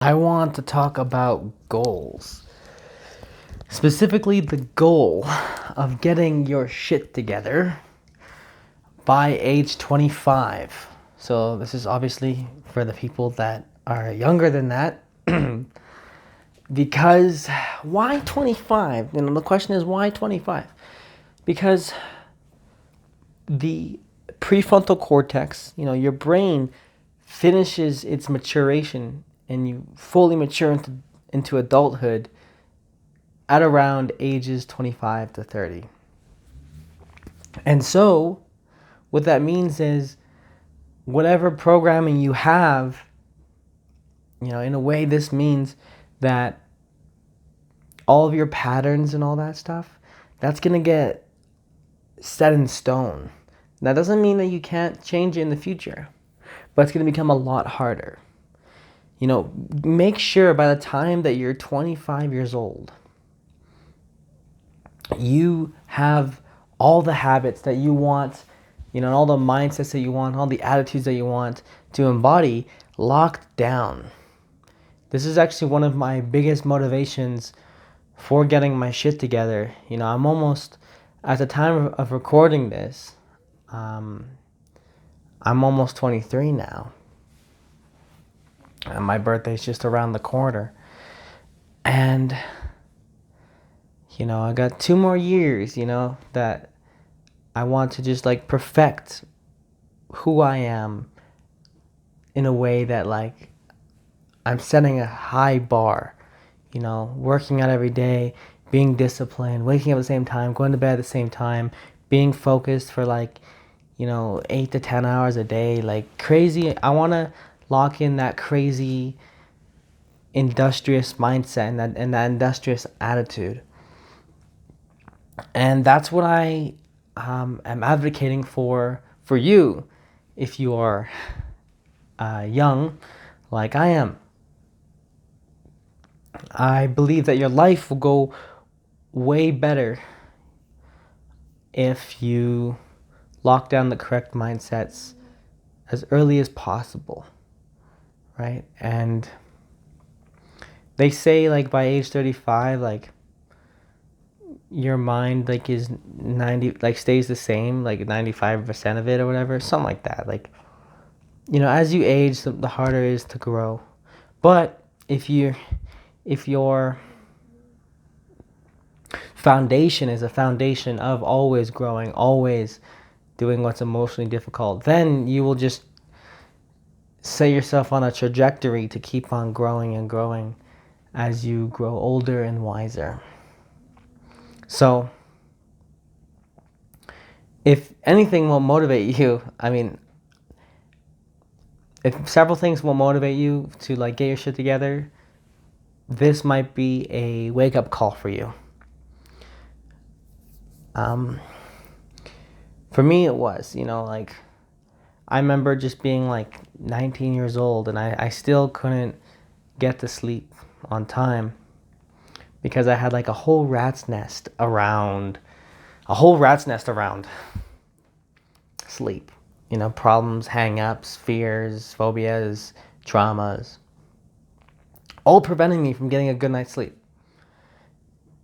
I want to talk about goals. Specifically, the goal of getting your shit together by age 25. So, this is obviously for the people that are younger than that. Because why 25? The question is why 25? Because the prefrontal cortex, your brain finishes its maturation and you fully mature into adulthood at around ages 25 to 30. And so, what that means is whatever programming you have, in a way, this means that all of your patterns and all that stuff, that's going to get set in stone. That doesn't mean that you can't change it in the future, but it's going to become a lot harder. Make sure by the time that you're 25 years old, you have all the habits that you want, all the mindsets that you want, all the attitudes that you want to embody locked down. This is actually one of my biggest motivations for getting my shit together. I'm almost, at the time of recording this, I'm almost 23 now. And my birthday's just around the corner. And I got 2 more years, that I want to just perfect who I am in a way that I'm setting a high bar, working out every day, being disciplined, waking up at the same time, going to bed at the same time, being focused for 8 to 10 hours a day, crazy. I want to lock in that crazy industrious mindset and that industrious attitude. And that's what I am advocating for you if you are young like I am. I believe that your life will go way better if you lock down the correct mindsets as early as possible, right? And they say by age 35, your mind is 90, stays the same, 95% of it or whatever, something like that. As you age, the harder it is to grow. But if your foundation is a foundation of always growing, always doing what's emotionally difficult, then you will just set yourself on a trajectory to keep on growing and growing as you grow older and wiser. So, if anything will motivate you, if several things will motivate you to get your shit together, this might be a wake-up call for you. For me it was, I remember just being 19 years old and I still couldn't get to sleep on time because I had a whole rat's nest around sleep. Problems, hang-ups, fears, phobias, traumas, all preventing me from getting a good night's sleep.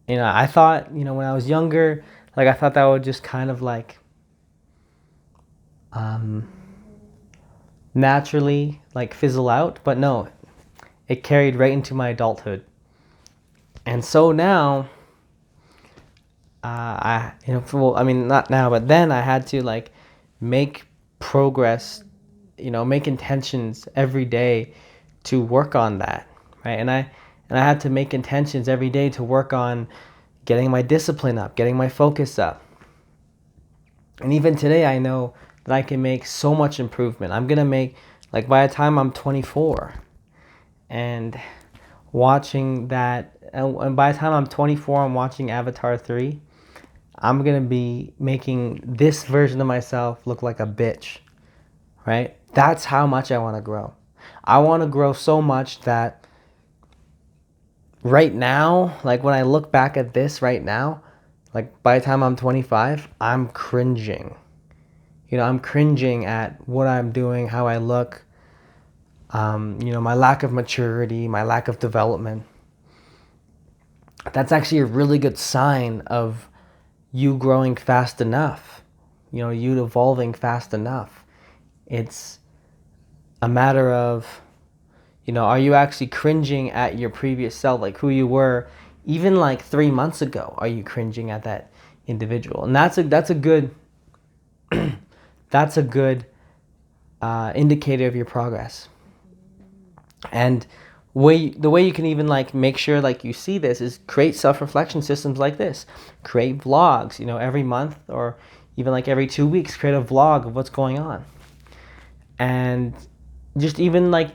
I thought, when I was younger, I thought that would just kind of naturally fizzle out, but no, it carried right into my adulthood. And so now, not now, but then I had to make progress, make intentions every day to work on that, right? And I had to make intentions every day to work on getting my discipline up, getting my focus up. And even today, I know that I can make so much improvement. I'm gonna make by the time I'm 24, and watching that, and by the time I'm 24, I'm watching Avatar 3. I'm gonna be making this version of myself look like a bitch, right? That's how much I want to grow. I want to grow so much that right now, when I look back at this right now, by the time I'm 25, I'm cringing. I'm cringing at what I'm doing, how I look. my lack of maturity, my lack of development, that's actually a really good sign of you growing fast enough, you evolving fast enough. It's a matter of, are you actually cringing at your previous self, like who you were even like 3 months ago? Are you cringing at that individual? And that's a good that's a good indicator of your progress. And the way you can even like make sure like you see this is create self-reflection systems like this. Create vlogs, every month, or even like every 2 weeks, create a vlog of what's going on. And just even like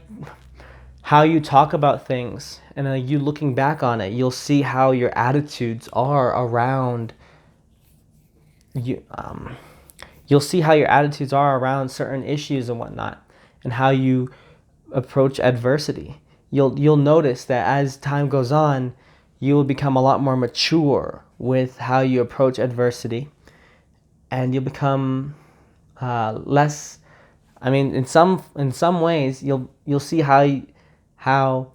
how you talk about things, and you looking back on it, you'll see how your attitudes are around you. You'll see how your attitudes are around certain issues and whatnot, and how you approach adversity. You'll notice that as time goes on, you will become a lot more mature with how you approach adversity, and you'll become less. I mean, in some ways, you'll see how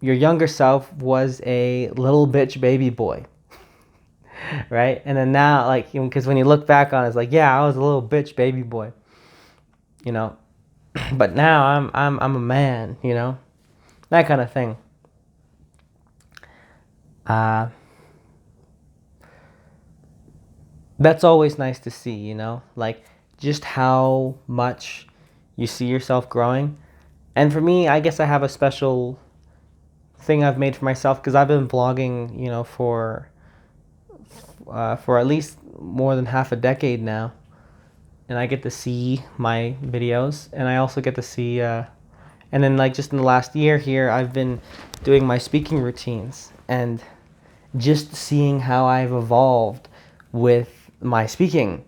your younger self was a little bitch baby boy, right? And then now, like, because when you look back on it, it's like, yeah, I was a little bitch baby boy, but now I'm a man, that kind of thing. That's always nice to see, like just how much you see yourself growing. And for me, I guess I have a special thing I've made for myself, because I've been vlogging, for at least more than half a decade now, and I get to see my videos, and I also get to see, and then like just in the last year here, I've been doing my speaking routines, and just seeing how I've evolved with my speaking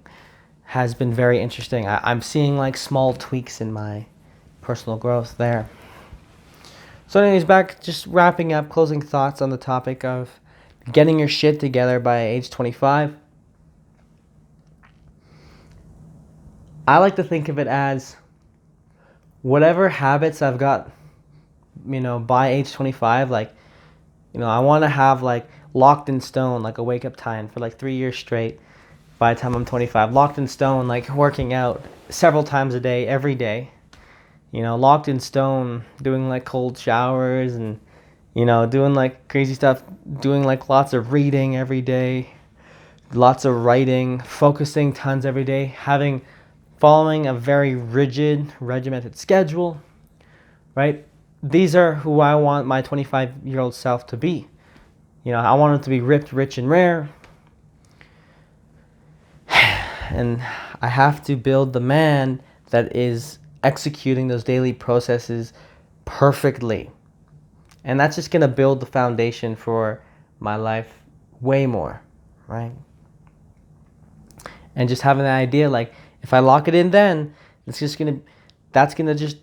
has been very interesting. I'm seeing like small tweaks in my personal growth there. So anyways, back, just wrapping up, closing thoughts on the topic of getting your shit together by age 25. I like to think of it as whatever habits I've got, by age 25, like, I want to have like locked in stone, like a wake up time for like 3 years straight by the time I'm 25. Locked in stone, like working out several times a day, every day. Locked in stone, doing like cold showers and, doing like crazy stuff, doing like lots of reading every day, lots of writing, focusing tons every day, following a very rigid, regimented schedule, right? These are who I want my 25-year-old self to be. I want him to be ripped, rich, and rare. And I have to build the man that is executing those daily processes perfectly. And that's just going to build the foundation for my life way more, right? And just having the idea, like, if I lock it in then, that's going to just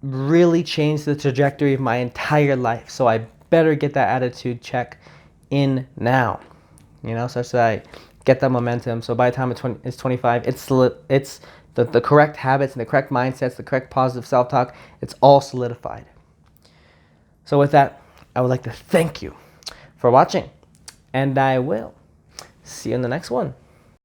really change the trajectory of my entire life. So I better get that attitude check in now, such that I get that momentum. So by the time it's 25, it's the correct habits and the correct mindsets, the correct positive self-talk, it's all solidified. So with that, I would like to thank you for watching, and I will see you in the next one.